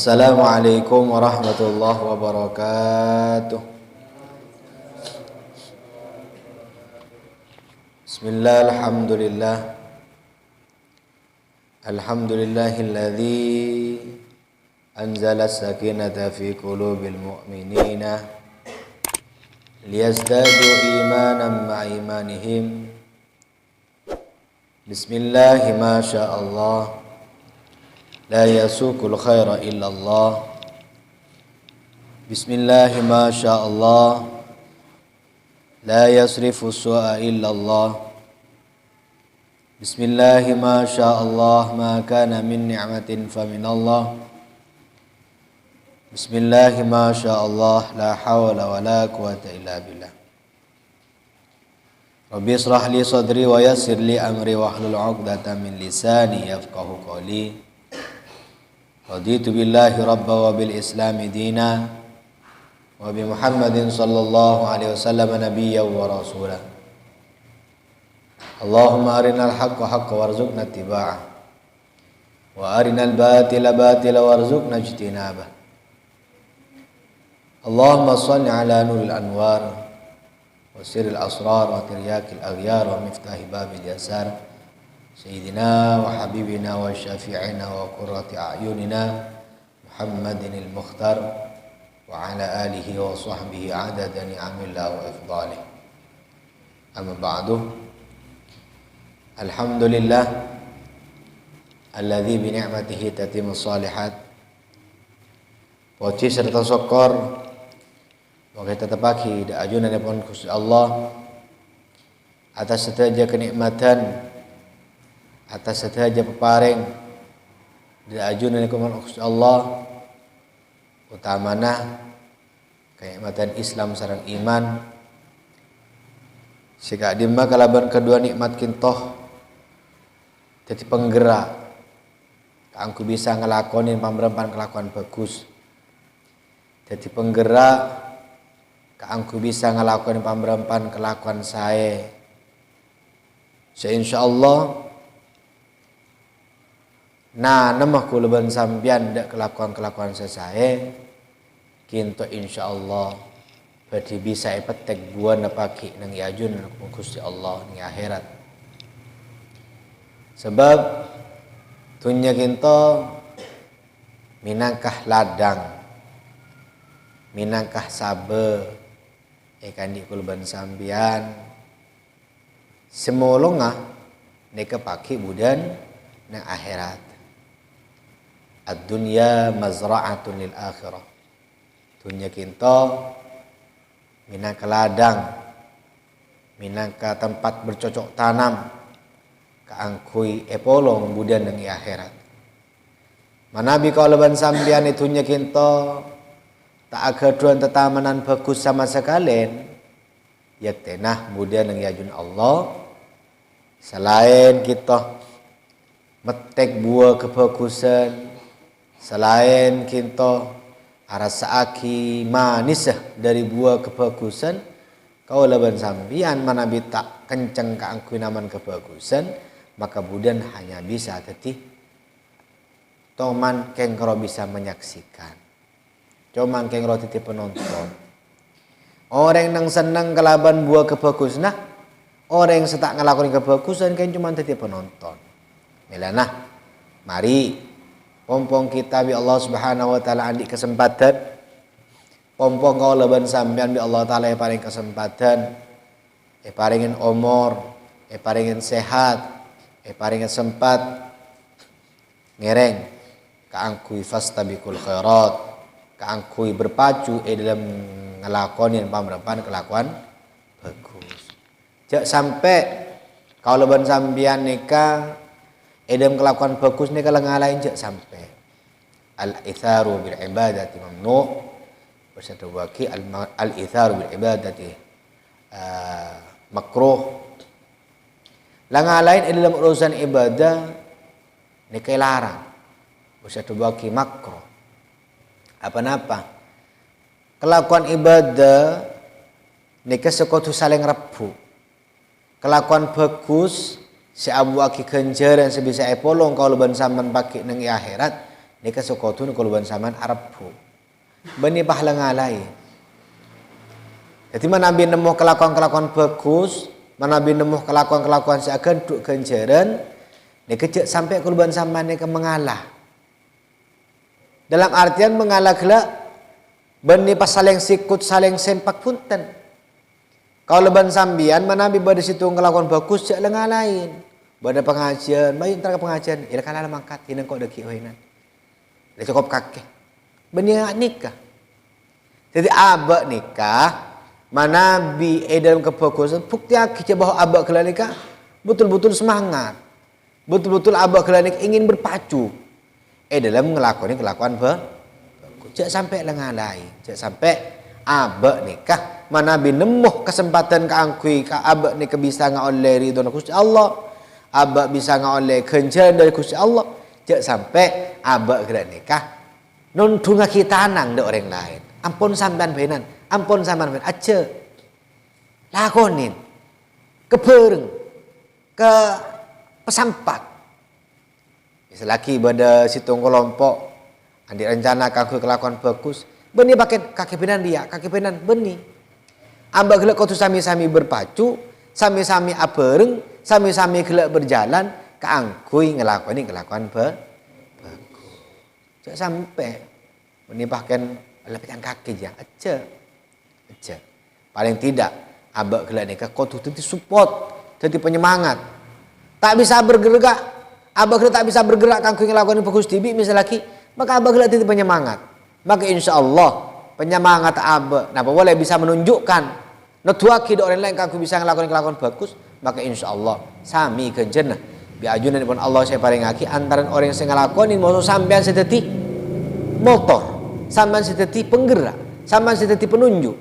Assalamualaikum warahmatullahi wabarakatuh. Bismillah, alhamdulillah. Alhamdulillahilladzi anzala as-sakinata fi qulubil mu'minina liyazdadu imanan ma'a imanihim. Bismillah, ma sya'allah. La yasukul khaira illallah. Bismillah, ma sya'allah. La yasrifu su'a illallah. Bismillah, ma sya'allah. Ma kana min ni'matin fa minallah. Bismillah, ma sya'allah. La hawla wa la quwata illa billah. Rabbi israh li sadri wa yassir li amri wa hlul 'uqdatam min lisani yafqahu qawli. Raditu billahi rabba wa bil islami dina wa bi Muhammadin sallallahu alaihi wasallam nabiyyan wa rasulah. Allahumma arinal haqqa haqqan warzuqna ittiba'ah wa arinal batila batila warzuqna ijtinabah. Allahumma shalli ala nuril anwar wa sirril asrar wa tiryakil aghyar wa miftahi babil yasar Sayyidina wa habibina wa syafi'ina wa qurrati a'yunina Muhammadin al-Mukhtar wa ala alihi wa sahbihi adada ni'amillah wa ifdalih. Amma ba'du. Alhamdulillah alladzi bi ni'matihi tatimmus shalihat. Puji serta syukur moga tetap pagi da ajunanipun Gusti Allah atas setiap kenikmatan, atas setiap peparing da ajunanipun Gusti Allah, utamana kenikmatan Islam sareng iman. Sika dimma kalaban kedua nikmat kintoh jadi penggerak kanggo bisa ngelakonin pamrempan kelakuan bagus, jadi penggerak kanggo bisa ngelakonin pamrempan kelakuan sae. Insyaallah nemah kulaban sampeyan ndak kelakuan-kelakuan sesae kinto insyaallah badhe bisa petek buana pagi nang ajun Gusti Allah ning akhirat. Sebab dunya kinto minangkah ladang, minangkah sabe kandi kulaban sampeyan semolonga nek pagi budan nang akhirat. Ad-dunya mazra'atun lil akhirah. Dunya kinto minangka ladang, minangka tempat bercocok tanam kaangkui epolong budan nang akhirat. Manabi kaulaban sampeyan dunya kinto tak agaduan tetamanan bagus sama sekalian yaktenah budan nang yajun Allah. Selain kita metek buah kebagusan, selain kita arasaaki manisah dari buah kebagusan, kaulaban sampeyan manabi tak kenceng kaangku naman kebagusan, maka budan hanya bisa tetih toman kengro bisa menyaksikan, cuman kengro tetih penonton. Orang nang seneng kelaban buah kebagusan, orang yang setak ngelakuin kebagusan kan cuma tetih penonton. Melanah, mari pompong kita bi Allah Subhanahu wa taala andi kesempatan, pompong kaulaban sampeyan bi Allah taala paring kesempatan, paringin umur, paringin sehat, paringin sempat ngereng kaangkui fastabiqul khairat, kaangkui berpacu dalam ngelakonin pamrempan kelakuan bagus. Jak sampai kaulaban sampeyan nikah edem kelakuan bagus ni kalau ngalahin jak sampai al-itharu bil ibadati mamnu bersatu waki al-itharu bil ibadati makruh. Lang ngalahin dalam urusan ibadah ni kay larang bersatu waki makruh. Apa-apa kelakuan ibadah ni kesekutu saling rebu. Kelakuan bagus si abu aki kenjer yang sebisa epolong kalau ban sampean pakai nang akhirat nika sokotun kuluban saman Arabku bani pahala ngalai. Jadi mana Nabi nemu kelakuan-kelakuan bagus, mana Nabi nemu kelakuan-kelakuan seakan duk kenceran, nika cek sampai kuluban saman nika mengalah. Dalam artian mengalah gelak bani pas saling sikut saling sempak punten. Kalau leban sambian mana Nabi pada situ kelakuan bagus cek lengan lain. Pada pengajian, bayi antara pengajian, ila kalah mangkat, ini kok deki hoinan. Ila cukup kakek. Benih nikah. Jadi abak nikah, mana Nabi dalam kebagusan, bukti akhirnya bahwa abak kelak nikah betul-betul semangat. Betul-betul abak kelak nikah ingin berpacu. Dalam ngelakoni kelakuan bagus. Cek sampai lengan lain, cek sampai abak nikah, mana Nabi nemuh kesempatan keangkui, ke abak nikah bisa ngoleh ridho Gusti Allah. Abak bisa ngoleh kencan dari Gusti Allah. Cek sampai abak kena nikah nuntunga kita nang de orang lain. Ampun sampean benan, ampun sampean benan. Aja lakonin kepereng ke pesampak. Selagi pada situng kelompok andi rencana kaku kelakuan bagus. Beni pakai kaki benan dia, kaki benan beni. Abak gelak kau tu sami-sami berpacu, sami-sami apereng, sami-sami gelak berjalan, keangkui ngelakoni kelakuan bagus. Jangan sampai menipahkan lepitan kaki aja. Paling tidak abak gelak nikah kau tu tentu support, tentu penyemangat. Tak bisa bergerak, abak gelak tak bisa bergerak keangkui ngelakoni bagus tibi misal lagi, maka abak gelak tentu penyemangat. Maka insya Allah penyemangat abak, napa boleh bisa menunjukkan Notuaki do orang lain kaku bisa ngelakuin kelakuan bagus, maka insya Allah sami kenjenah biajunan pun Allah saya paringaki antara orang yang ngelakuin mau sampean sedeti motor, sampean sedeti penggerak, sampean sedeti penunjuk.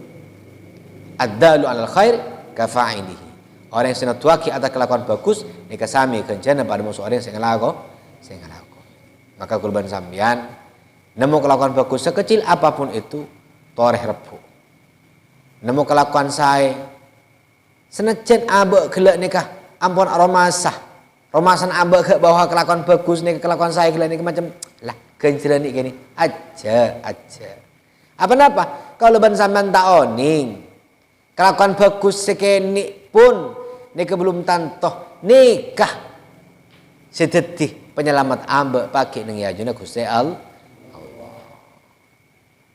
Ad-dalu 'alal khair kafa'ilihi. Orang yang senatuaki atas kelakuan bagus nika sami kenjenah pada musuh orang yang ngelakuin. Maka kurban sampean nemu kelakuan bagus sekecil apapun itu toreh repu. Nemu kelakuan saya senajan abak gelak nikah ampun romasan abak ke bawah kelakuan bagus nih kelakuan saya gelak nikah macam lah kenceran nih gini aja apa napa kalau ban sampean tak oning kelakuan bagus sekeni pun nikah belum tantoh nikah sedetih penyelamat abak pakai neng yajuna Gusti Allah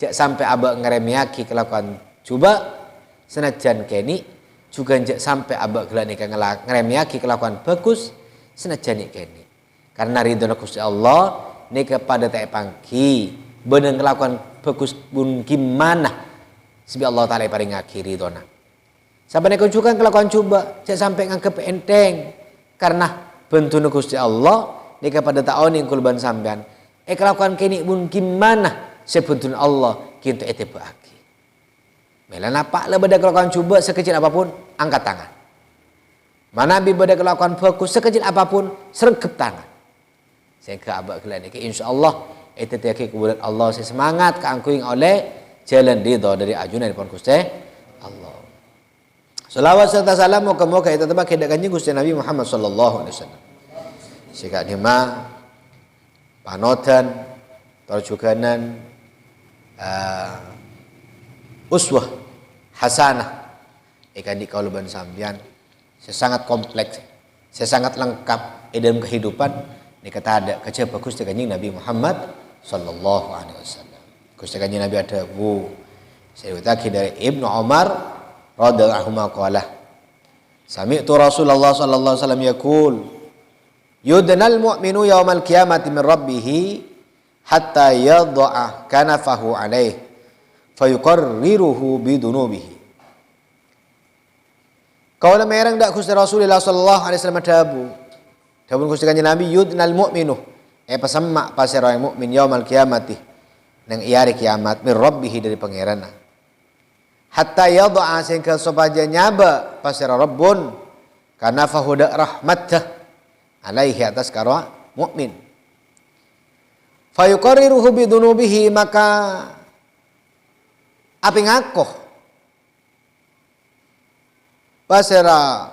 jak sampai abak ngeremiaki kelakuan coba senajan keni juga njak sampai abak gelak nikah ngeremiaki kelakuan bagus senajan keni karena ridho Gusti Allah nikah pada tak pangki bener kelakuan bagus pun gimana sebi Allah taala paling akhiri ridhona sampai nek juga kelakuan coba jak sampai nganggep enteng karena bentuk Gusti Allah nikah pada tak oning kurban sampean kelakuan keni pun gimana sebentun Allah kita etebaki mela napak lah beda kelakuan coba sekecil apapun angkat tangan. Mana bi beda kelakuan bagus sekecil apapun sergap tangan. Sehingga abak kelani ke insyaallah itu tiaki kebulan Allah semangat keangkuing oleh jalan ridho dari ajunan pun Gusti Allah. Salawat serta salam moga-moga itu tetap kedak kanjeng Gusti Nabi Muhammad sallallahu alaihi wasallam. Sika nima panotan tarjuganan uswah hasanah ikan di kauluban sambian saya sangat kompleks saya sangat lengkap dalam kehidupan ini kata ada kerja bagus dengan Nabi Muhammad sallallahu alaihi wasallam Gusti kanjeng Nabi ada saya utaki dari Ibnu Umar radhiyallahu anhu qala sami'tu Rasulullah sallallahu alaihi wasallam yaqul yudnal mu'minu yaumal qiyamati min rabbih hatta yad'a kanafahu alaihi fayuqarriruhu bidunubihi. Kaula merang dak Gusti Rasulullah sallallahu alaihi wasallam dabun Gusti kanjeng Nabi yudnal mu'minu pasemak pasir orang mukmin yaumal qiyamati nang iari kiamat min rabbih dari pangeran hatta yad'a sehingga sopaja nyaba pasir rabbun kana fahuda rahmatah alaihi atas karo mukmin fayuqarriruhu bidunubihi maka api ngakoh pasera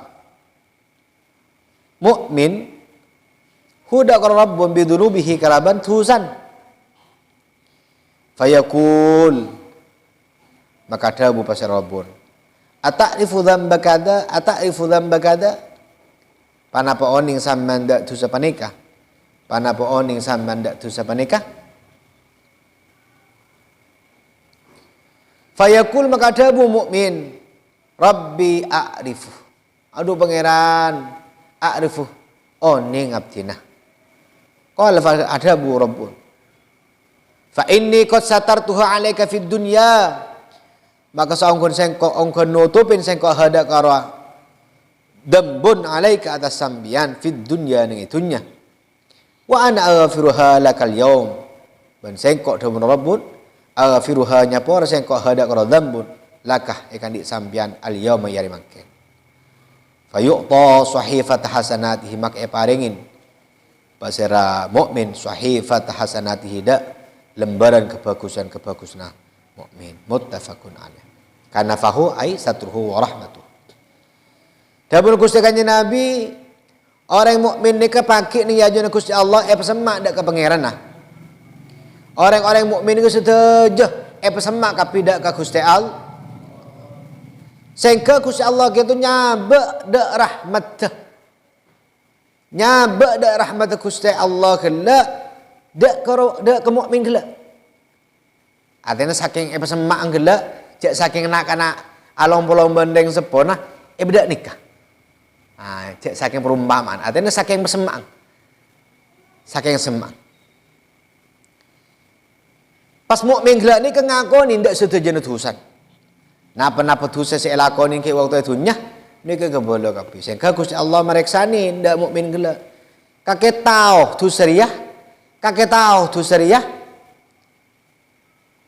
mukmin huda qarabbun bidunubihi kalaban tusan Fayaqul, maka dawu pasir Rabbun, ata'rifu dzamba kada, ata'rifu dzamba kada, panapa oning sampean dak dosa panika, panapa oning sampean dak dosa panika. Fayaqul, maka dawu mukmin, Rabbi a'rifu, aduh pangeran, a'rifu oning abdina. Qala fa adabu Rabbun, fa inni qad satartuha 'alaika fid dunya, maka saungkon sengko ongkon nutupin sengko hadak karo dambun 'alaika atas sambian fid dunya ning itunya, wa ana aghfiruha lakal yaum, ban sengko damun Rabbun aghfiruha nyapor sengko hadak karo dambun lakah ikan di sambian al yauma yari mangke. Fayu'ta sahifat hasanatihi, mak paringin pasera mukmin sahifat hasanatihi, dak lembaran kebagusan-kebagusan mukmin. Muttafaqun alaih. Karena fahu ai satruhu wa rahmatuh. Dabul Gusti Kanjeng Nabi, orang mukmin ni kepaki ni ajuna Gusti Allah pesemak dak ke pangeran nah. Orang-orang mukmin ni setuju pesemak kapi dak ke Gusti Allah. Sehingga Gusti Allah gitu nyabak dak rahmat. Nyabak dak rahmat Gusti Allah kelak dak ke mukmin kelak. Artinya saking pesemak gelak, jak saking nak-nak along-polong bendeng sepona, bedak nikah. Jak saking perumpamaan, artinya saking pesemak. Saking semak. Pas mukmin gelak ni ngakoni ndak setuju dosan. Napa-napa dosa sik lakoni ki waktu dunya, niki kebolo kabeh. Sehingga Gusti Allah mereksani ndak mukmin gelak. Kakek tahu dosa riya, kakek tahu dosa riya.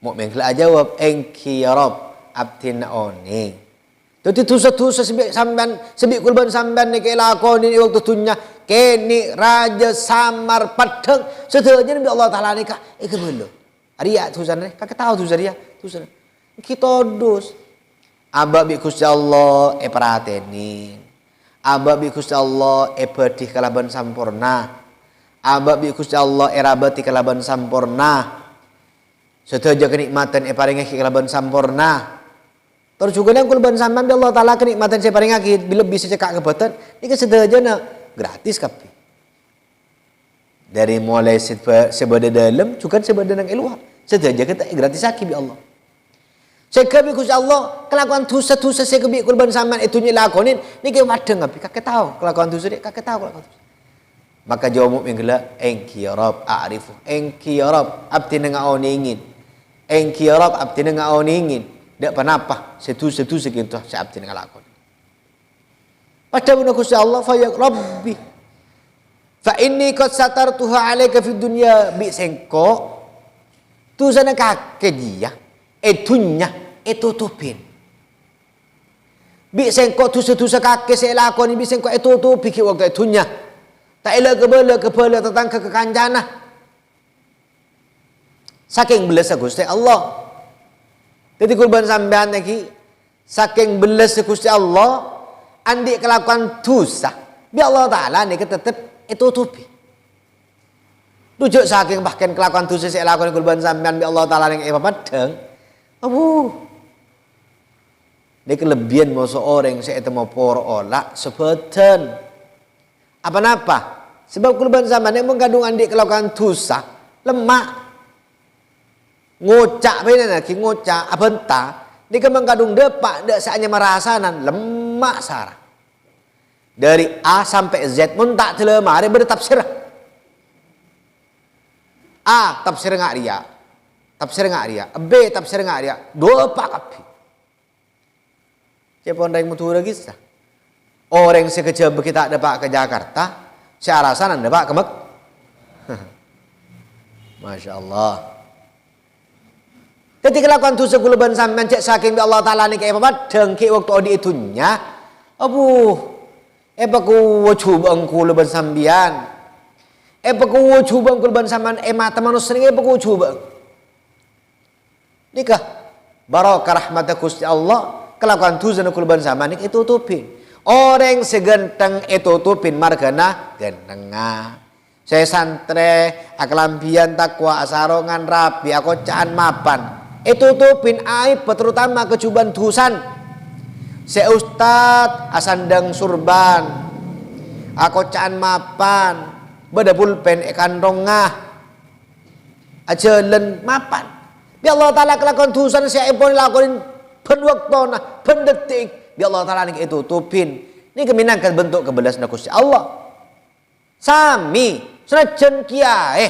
Mukmin kelak jawab engki ya Rabb abdina oni. Dadi dosa-dosa sampean sebik kulban sampean niki lakoni waktu dunya kene raja samar padeng sedenya nabi Allah taala nika iki belum. Riya dosane kakek tahu dosa riya dosa. Kita dos aba bi Gusti Allah prateni. Aba bi Gusti Allah bedih kalaban sampurna. Aba bi Gusti Allah rabati kalaban sampurna. Sedaya kenikmatan paringi kalaban sampurna. Terus juga nang kulban sampean Allah taala kenikmatan saya paringake bila bisa cekak kebatan iki sedayana gratis kabeh. Dari mulai sebada dalam juga sebada nang luar. Sedaya kita gratis aki bi Allah. Sekabi Gusti Allah kelakuan dosa-dosa sekabi kulban sampean itu nyelakonin niki wadeng kabeh kakek tahu kelakuan dosa dik kakek tahu kelakuan dosa. Maka jawab mukmin gelak engki ya Rabb a'rifu, engki ya Rabb abdi ngaoni ingin. Engki ya Rabb abdi ngaoni ingin. Dak panapa setu-setu sekitu sa abdi ngalakon. Padahal Gusti Allah fa ya Rabbi fa inni qad satartuha 'alaika fid dunya bi sengko tu sana kakek dia dunya tutupin. Bi sengko dosa-dosa kakek saya lakoni bi sengko tutupi ki waktu dunya. Tak ela kebala tentang kekancana. Saking belas Gusti Allah. Jadi kurban sampean lagi saking belas Gusti Allah andi kelakuan dosa. Bi Allah taala nih tetep tutupi. Tujuk saking bahkan kelakuan dosa saya lakoni kurban sampean bi Allah taala ning padang. Ini kelebihan mau seorang saya temu por olak sebetan. Apa-apa? Sebab kurban zaman yang mengandung adik kelakuan dosa lemak. Ngocak benar lagi ngocak abenta. Dia mengandung depak dak saatnya merasanan lemak sarah. Dari A sampai Z mun tak telemah ada bertafsir. A tafsir ngak dia. Tafsir ngak dia. B tafsir ngak dia. Dua pak kapi. Siapa orang yang mutu lagi sah? Orang sekejap kita dapat ke Jakarta, saya rasa anda dapat ke Mek. Masya Allah. Ketika lakukan tu sekuluban sampean cek saking Allah Taala ni kayak apa? Dengki waktu odi itunya. Paku coba engkau leban sambian. Paku coba engkau leban sambian. Mata manusia ni paku coba. Nikah barokah rahmat Gusti Allah. Kelakuan tu zana kulban zaman ni tutupin. Orang segenteng tutupin margana gentengah. Saya santre akalampian takwa asarongan rapi akocaan mapan. Tutupin aib terutama kecuban tusan. Saya ustad asandang surban. Akocaan mapan. Beda pulpen kandongah. Ajalan mapan. Bi Allah Ta'ala kelakon tusan saya pun lakonin penwaktona, pendetik. Bi Allah Ta'ala ini tutupin. Ini keminangkan bentuk kebelasan Gusti Allah. Sami senajan kiai.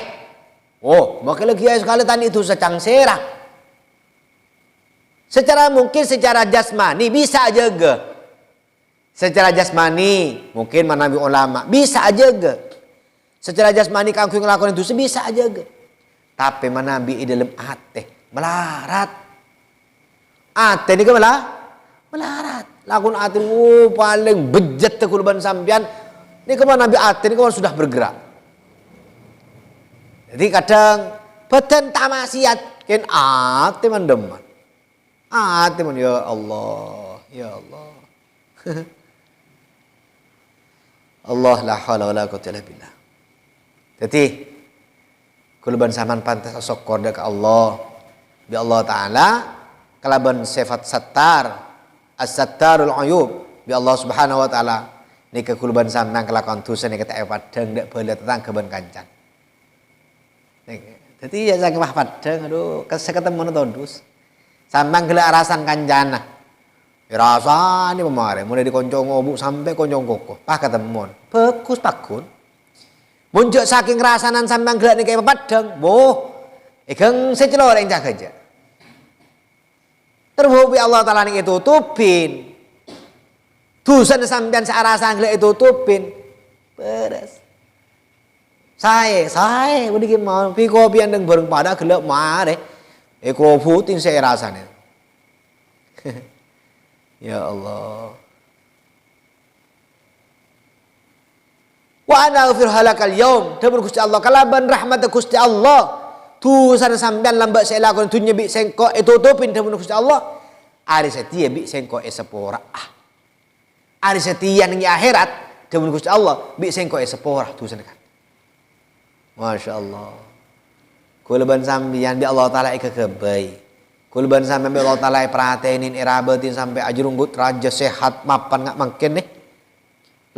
Oh, makanya kiai sekali tadi itu secang serah. Secara mungkin secara jasmani bisa jaga. Secara jasmani mungkin manabi ulama bisa jaga. Secara jasmani kangku ngelakuin itu bisa jaga. Tapi manabi di dalam hati melarat. Hati ini ke melarat. Lakon hati paling bejat tekulban sampian. Ini kemana nabi hati ini kemana sudah bergerak. Jadi kadang badan tamasiat kan hati mendeman. Hati men ya Allah, ya Allah. Allah la haula wala quwwata illa billah. Jadi kulban saman pantas syukur ke Allah. Bi Allah Ta'ala kalaban sifat sattar, as-sattarul uyub. Bi Allah Subhanahu wa taala nika kulban sampean kelakon dosa nika tak padang ndak boleh tetang keben kancan. Jadi ya saking mah padang aduh ketemu tondus. Sampean gelak rasan kanjana. Rasane pemare mulai di konco ngobuk sampai konco koko. Pas ketemuan. Bagus pakun. Munjuk saking rasanan sampean gelak nika padang. Boh. Ikeng secelor yang jaga aja. Terbubi Allah Ta'ala nika tutupin. Dosa sampean searasan gelak tutupin. Beres. Saya, udah gimana? Piko pian deng bareng pada gelap mare. Eko putin saya rasanya. Ya Allah. Wa ana aghfir halakal yaum. Dapur Gusti Allah kalaban rahmat Gusti Allah. Tu sana sampean lambat saya lakon dunya bi sengko tutupin dapur Gusti Allah. Ari setia bi sengko sepora. Ari setia ning akhirat dapur Gusti Allah bi sengko sepora tu sana kan. Masya Allah. Kulban sambian bi Allah Ta'ala ika kebai. Kulban sambian bi Allah Ta'ala perhatiin irabatin sampai ajrunggut raja sehat mapan ngak mungkin nih.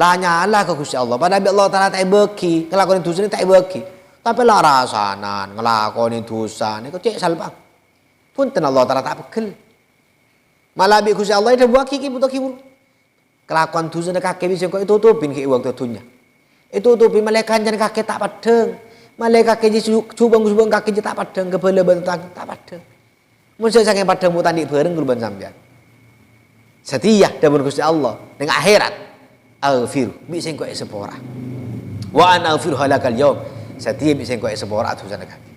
Lah nyala ke Gusti Allah. Padahal bi Allah Ta'ala tak beki. Ngelakonin dosa ini tak beki. Tapi lah rasanan ngelakonin dosa ini kok cek salbang. Punten Allah Ta'ala tak bekel. Malah bi Gusti Allah itu buat kiki butuh kibur. Kelakuan dosa ini kakek bisa kok itu tutupin ke waktu tunya. Itu tutupin malaikat jangan kakek tak padeng. Malaikat kaki cubang kaki tak padang kebala bantang tak padang. Mun saking padang mutan di bareng kulban sampean. Setia dapur Gusti Allah dengan akhirat. Aghfir bi sing kok sepora. Wa ana aghfir halakal yaum. Setia bi sing kok sepora atusan kaki.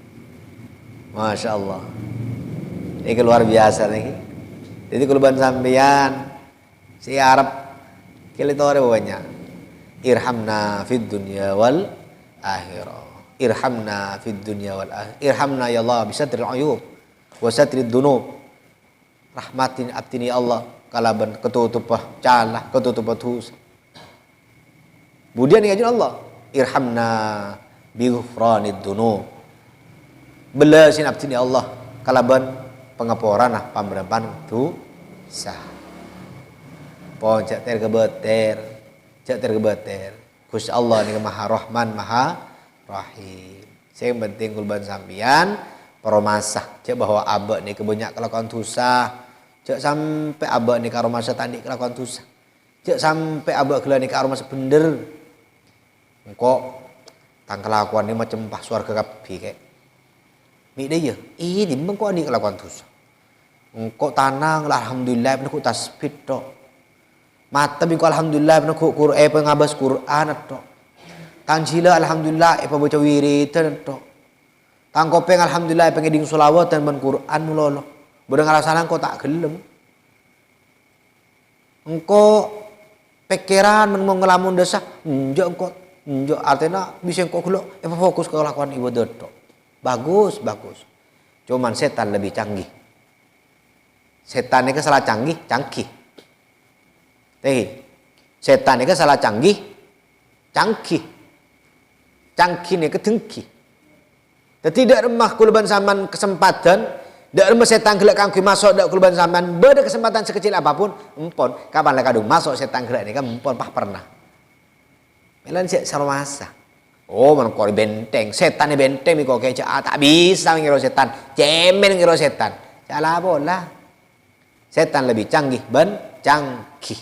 Masya Allah. Ini luar biasa nih. Jadi kulban sampean si Arab kilitore banyak. Irhamna fid dunya wal akhirah. Irhamna fid dunya wal akhirah. Irhamna ya Allah bisatril uyub wa satrid dunub. Rahmatin abtini Allah kalaban ketutupah calah ketutupah dosa. Kemudian ya Allah, irhamna bi ghufranid dunub. Belasin abtini Allah kalaban pengapuran pamrepan dosa. Pon cak tergebeter. Gusti Allah ni Maha Rahman, Maha Rahim. Saya penting kulban sampian peromasa. Cek bahwa abak ni kebanyak kelakuan dosa. Cek sampai abak ni karo masa tadi kelakuan dosa. Cek sampai abak gila ni karo masa bener. Engkau tang kelakuan ni macam pas surga kapi kek. Mi dia. Ini mengko ni kelakuan dosa. Engkau tanang lah alhamdulillah penakut tasbih tok. Mata bingko alhamdulillah penakut Quran pengabas Quran tok. Tanjila alhamdulillah apa baca wiridan tok. Tangkopeng alhamdulillah pengeding selawatan ban Quran mulolo. Bodang alasan engkau tak gelem. Engkau pikiran mau ngelamun desa, engkau artinya bisa engkau gelo fokus ke lakukan ibadah tok. Bagus. Cuman setan lebih canggih. Setan ini salah canggih. Setan ini salah canggih. cangki ni ketengki. Tidak remah kuluban zaman kesempatan, tidak remah setan gelak kangki masuk dak kuluban zaman, beda kesempatan sekecil apapun, empon. Kapan lah kadung masuk setan gelak ni kan empon pernah. Melan sik sarwasa. Oh, man kok benteng, setan ni benteng mi kok kece tak bisa ngiro setan, cemen ngiro setan. Salah bola. Setan lebih canggih cangkih.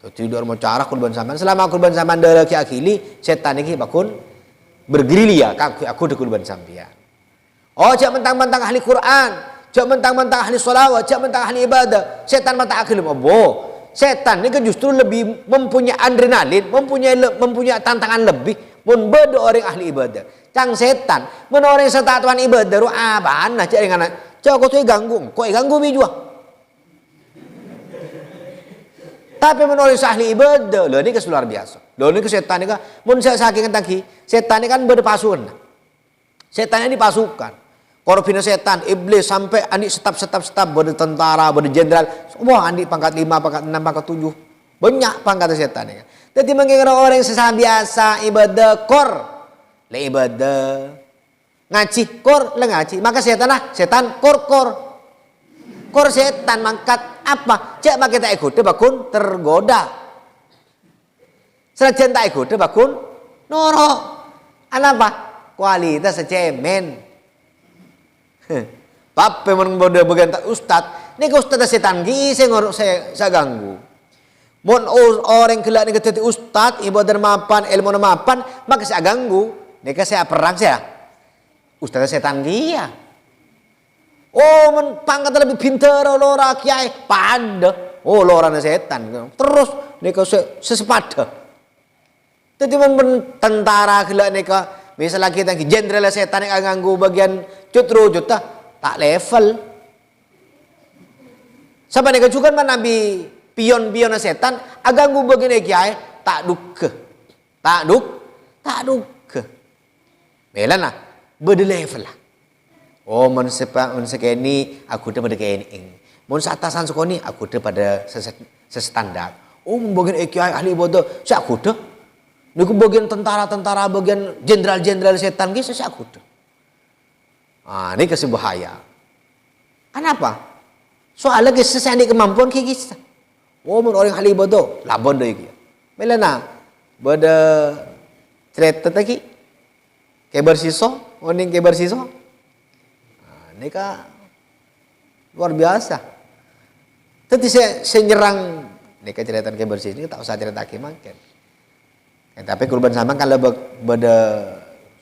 Tidur mau cara kurban zaman. Selama kurban zaman dah akili, setan ini bakun bergerilya. Aku de kurban sampian. Oh, cak mentang-mentang ahli Quran, cak mentang-mentang ahli solawat, cak mentang ahli ibadah. Setan mata akil boh. Setan ini kan justru lebih mempunyai adrenalin, mempunyai tantangan lebih. Mun bedo orang ahli ibadah. Cang setan, mun orang setatuan ibadah ru abana cak dengan cak kau tu ganggu mi jua. Tapi menulis ahli ibadah, loh ini luar biasa. Loh ini setan ini kan, mun saya saking tangki, setan ini kan berpasukan. Setan ini dipasukan. Korupina setan, iblis sampai andi staf, bertentara, berjenderal, semua andi pangkat 5, pangkat 6, pangkat 7. Banyak pangkat setan ini. Jadi mengira orang sesama biasa ibadah kor, le ibadah ngaji kor, le ngaji. Maka setan kor. Kor setan mangkat apa? Cek makai tak ikut bakun tergoda. Senajan tak ikut bakun noro. Apa? Kualitas secemen. Pape mun bodo bagian ustad, ni ustad setan gi saya ganggu. Mun orang kelak ni kata ustad ibadah mapan, ilmu mapan, maka saya ganggu. Ni saya perang saya. Ustad setan dia. Oh, men pangkat lebih pintar lora kiai pada. Oh, lora setan. Terus nika sesepada. Jadi men tentara gelak nika misalnya kita jenderal setan yang ganggu bagian cutru juta tak level. Sampai nika juga man nabi pion setan aganggu bagian kiai tak duke. Tak duke. Belana beda level lah. Oh, mun sekeni aku pada kene. Mun atasan sekoni aku pada sestandar. Oh, bagian kiai ahli ibadah sak aku dah. Niku bagian tentara, bagian jenderal setan ki sak aku dah. Ah, ini kesebahaya. Kenapa? Soalnya sesandi kemampuan ki kita. Oh, mun orang ahli ibadah labon deui ki. Melana bada cerita tadi ke bersiso, oning ke bersiso. Ini kan luar biasa. Tadi saya nyerang, ini kan cerita ke bersih ini tak usah cerita ke mangken. Tapi kurban sama kalau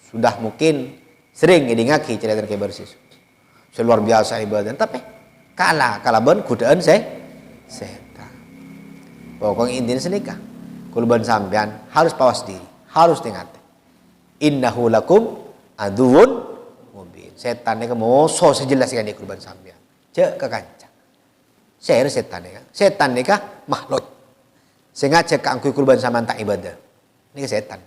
sudah mungkin sering ngaki cerita ke bersih. Luar biasa ibadah. Tapi kalah ben kudaan saya setan. Pokoknya intinya senikah. Kurban sampean harus pawas diri, harus ingat. Innahu lakum aduun. Setan ni kan moso sejelas kan dia kurban sampean. Cek ke kancang. Saya setan ni kan. Setan ni kan makhluk. Sengaja angkui kurban sama tak ibadah. Ini ke setan.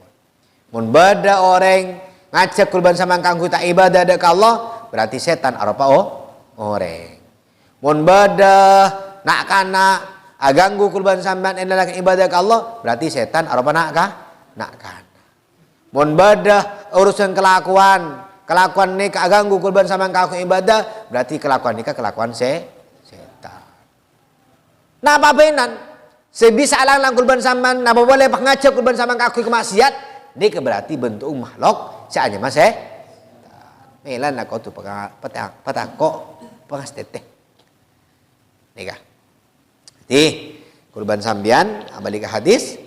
Mun bada orang ngajak kurban sama angkui tak ibadah ada ke Allah, berarti setan apa orang. Mun bada nak kana aganggu kurban sampean adalah ibadah ke Allah, berarti setan apa nak kana. Mun bada urusan kelakuan ni kaganggu kurban sama kau ibadah, berarti kelakuan ni kelakuan setan. Nah, apa benan? Sebisa lang kurban sama, napa boleh ngajak kurban sama kau kemaksiat, ni berarti bentuk makhluk seanya mas melan nak kau tu patako pengas teteh. Nika. Jadi kurban sambian balik ke hadis,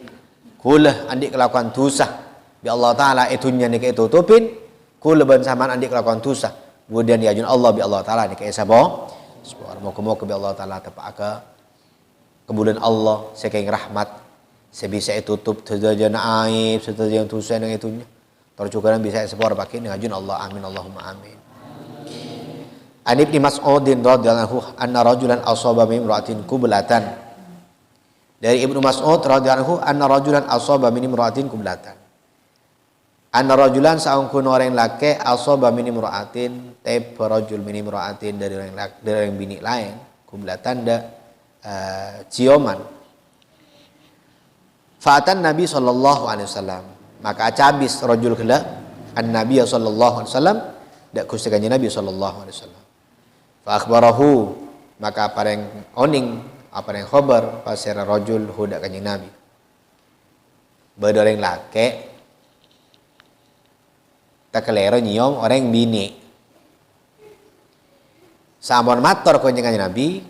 kulah andik kelakuan dosa. Bi Allah taala itunya nika itu tutupin. Kulaban samaan andik kelakuan dosa. Kemudian diajun Allah bi Allah taala ni kayak sabo. Moga-moga bi Allah taala tepak ke kemudian Allah saking rahmat sebisa tutup sedajana aib sedajana dosa nang itunya. Tercukuran bisa sepor pakai ngajun Allah amin Allahumma amin. An Ibnu Mas'udin radhiyallahu anhu anna rajulan asaba min imra'atin kublatan. Dari Ibnu Mas'ud radhiyallahu anhu anna rajulan asaba min imra'atin kublatan. Anna rajulan saungkun orang laki asaba min imra'atin taib rajul min imra'atin dari orang bini lain kublatan da ciuman. Fa'atan Nabi sallallahu alaihi wasallam. maka acabis rajul kala an-nabiy sallallahu alaihi wasallam dak Gusti Kanjeng Nabi sallallahu alaihi wasallam. Fa akhbarahu, maka pareng oning apa yang khabar pasira rajul huda Kanjeng Nabi. Bedoreng lake tak kelero nyiom orang bini. Sampun matur Kanjeng Nabi,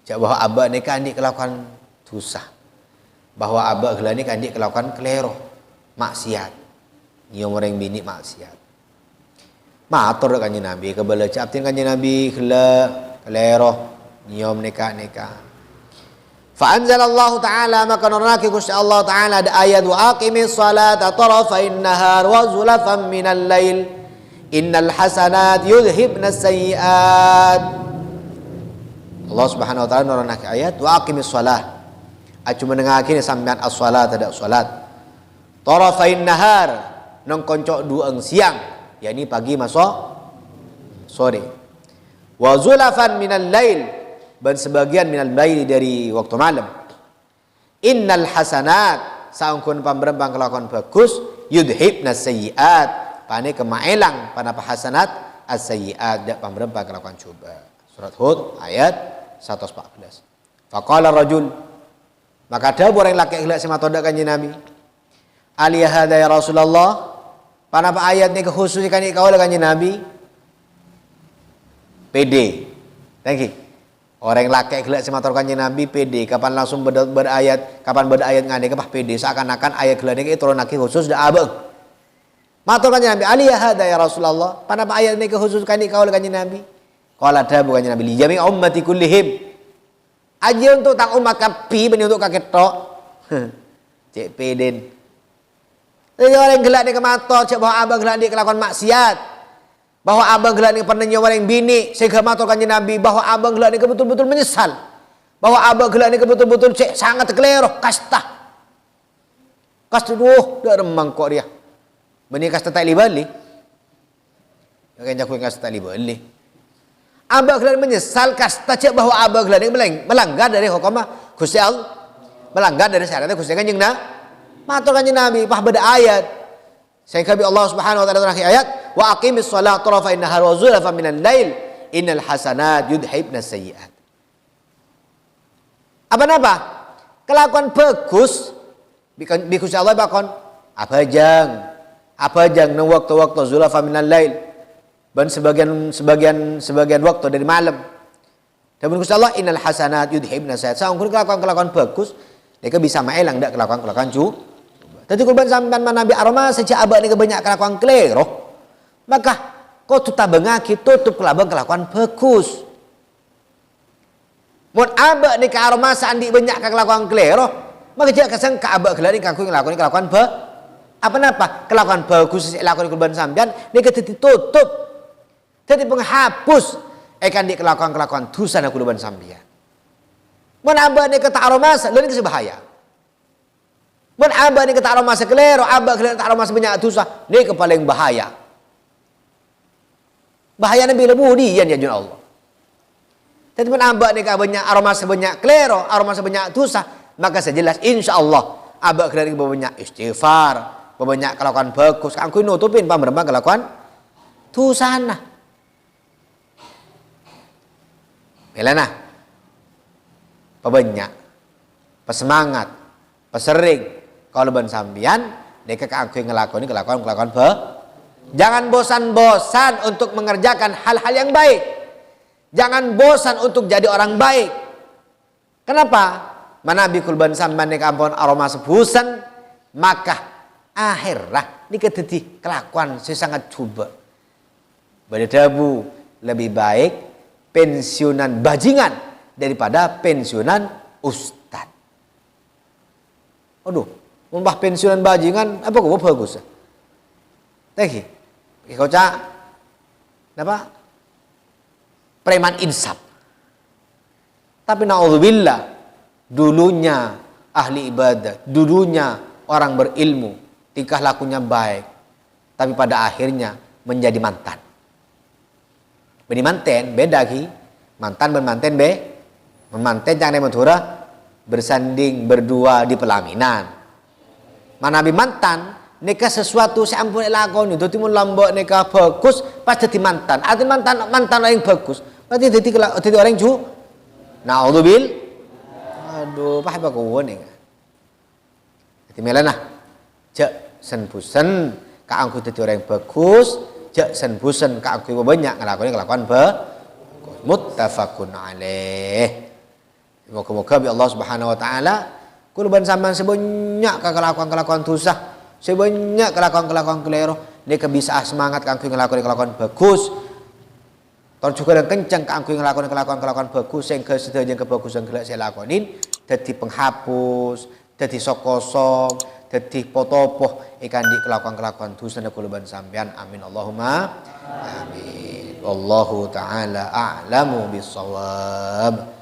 jak bahwa abah nikah andik kelakuan dosa. Bahwa abah gelah nikah andik kelakuan kelero, maksiat. Nyiom orang bini maksiat. Matur Kanjeng Nabi, kebala captin Kanjeng Nabi gelah kelero nyiom nikah. Fa anzalallahu ta'ala, maka nuraki Gusti Allah Ta'ala ada ayat wa aqimis salata tarafain nahar wa zulafan minal lail innal hasanat yudhibnas sayyiat. Allah Subhanahu wa taala nuraki ayat wa aqimis salat. Acu menengaki sampean as-salat ada salat. Tarafain nahar nang koncok dueng siang, yakni pagi masuk sore. Wa zulafan minal lail, dan sebagian minal laili dari waktu malam. Innal hasanat, saungkun pamrembang kelakuan bagus, yudhibnas sayyiat, pane kemailang pada hasanat as-sayyiat, dak pamrembang kelakuan coba. Surat Hud ayat 114. Faqala rajul, maka ada orang laki gelak sama todak Kanjeng Nabi. Aliyah hada ya Rasulullah, panapa ayat ni khusus kan ikawal Kanjeng Nabi? PD. Thank you. Orang laki gelak sama Kanjeng Nabi PD, kapan langsung berayat, kapan berayat ngade kepah PD, seakan-akan ayat gelak ini turun laki khusus dah abang. Matur Kanjeng Nabi, aliyah hada ya Rasulullah, panapa ayat ni khusus kan ikawal Kanjeng Nabi? Qala ada bukan Kanjeng Nabi, li jami ummati kullihim. Aja untuk tak umat kapi, benih untuk kakek tok. Cek peden. Jadi orang gelak ni kemator, cek bahwa abang gelak ni kelakuan maksiat. Bahwa abang gelak ni pernah nyawa yang bini, sehingga matur Kanjeng Nabi bahwa abang gelak ni betul-betul menyesal. Bahwa abang gelak ni betul-betul cek sangat keleroh, kasta. Kasta dah remang kok dia. Benih kasta tak libali. Yang jago kasta tak libali. Abang gelak menyesal kasta cek bahwa abang gelak ni melanggar dari hukum Gusti Allah, melanggar dari syariat Gusti Kanjeng Nabi. Matur Kanjeng Nabi, pah beda ayat. Sehingga Allah Subhanahu wa taala terakhir ayat, wa aqimis shalah tarafain nahar wa zulafan minal lail innal hasanat yudhibnas sayyiat. Apa-apa? Kelakuan bagus Gusti Allah bakon abajang nang waktu-waktu zulafan minal lail, dan sebagian waktu dari malam. Dan Gusti Allah innal hasanat yudhibnas sayyiat. Saungkul kelakuan bagus, mereka bisa maelang dak kelakuan cu. Tadi kurban sampean Nabi aroma sejak abad ni kebanyak kelakuan kelero, maka kau tutup bengaki tutup kelakuan bagus. Mun abad ni ke aroma sandi banyak kelakuan kelero, maka jangan kesang ke abad kelari kangku kelakuan apa kelakuan bagus lakon kurban sampean ni tutup. Jadi penghapus akan di kelakuan dosa na kurban sampean. Mun abad ni ke aroma lain ke bahaya. Mun abah ni kata aroma sekelero, abah kelero tak aroma sebanyak dosa, ni ke paling bahaya. Bahaya Nabi lebu dian ya jun Allah. Tapi mun abah ni banyak aroma sebanyak kelero, aroma sebanyak dosa, maka sejelas insyaallah abah kelero banyak istighfar, banyak kelakuan bagus, angku nutupin pamrembang kelakuan dosana. Belana. Pabanyak, pesemangat, pesering. Kalau ban sambian, mereka keakui ngelakoni kelakuan jangan bosan-bosan untuk mengerjakan hal-hal yang baik. Jangan bosan untuk jadi orang baik. Kenapa? Manabi kulban sambian nek ampun aroma sebusan, maka akhirlah ni keteti kelakuan sesangat coba. Berdebu lebih baik pensiunan bajingan daripada pensiunan ustad. Aduh. Mumpah pensiunan bajingan apa kok bagus. Teki. Kau cak apa? Preman insaf. Tapi naudzubillah, dulunya ahli ibadah, dulunya orang berilmu, tingkah lakunya baik, tapi pada akhirnya menjadi mantan. Beni manten beda ki. Mantan bermanten be. Memanten jangan mentura bersanding berdua di pelaminan. Manabi mantan nika sesuatu saya ampun lakoni dadi mun lambok nika bagus pas dadi mantan. Arti mantan yang bagus. Berarti dadi orang ju. Naudzubil. Aduh, paham aku ning. Dadi melana. Jak sen bosen ka angku dadi orang yang bagus, jak sen bosen ka angku banyak nglakoni kelakuan bagus. Muttafaqun alaih. Moga-moga bi Allah Subhanahu wa taala kurban sampean sebanyak kelakuan-kelakuan dosa, sebanyak kelakuan-kelakuan keliru, nika bisa semangat kanggo nglakoni kelakuan bagus. Ton juga dan kencang kanggo nglakoni kelakuan-kelakuan bagus sing kesedaya kebagusan gelek saya lakonin dadi penghapus, dadi sok kosong, dadi potopoh ikan di kelakuan-kelakuan dosa nek kurban sampean. Amin Allahumma amin. Wallahu taala a'lamu bissawab.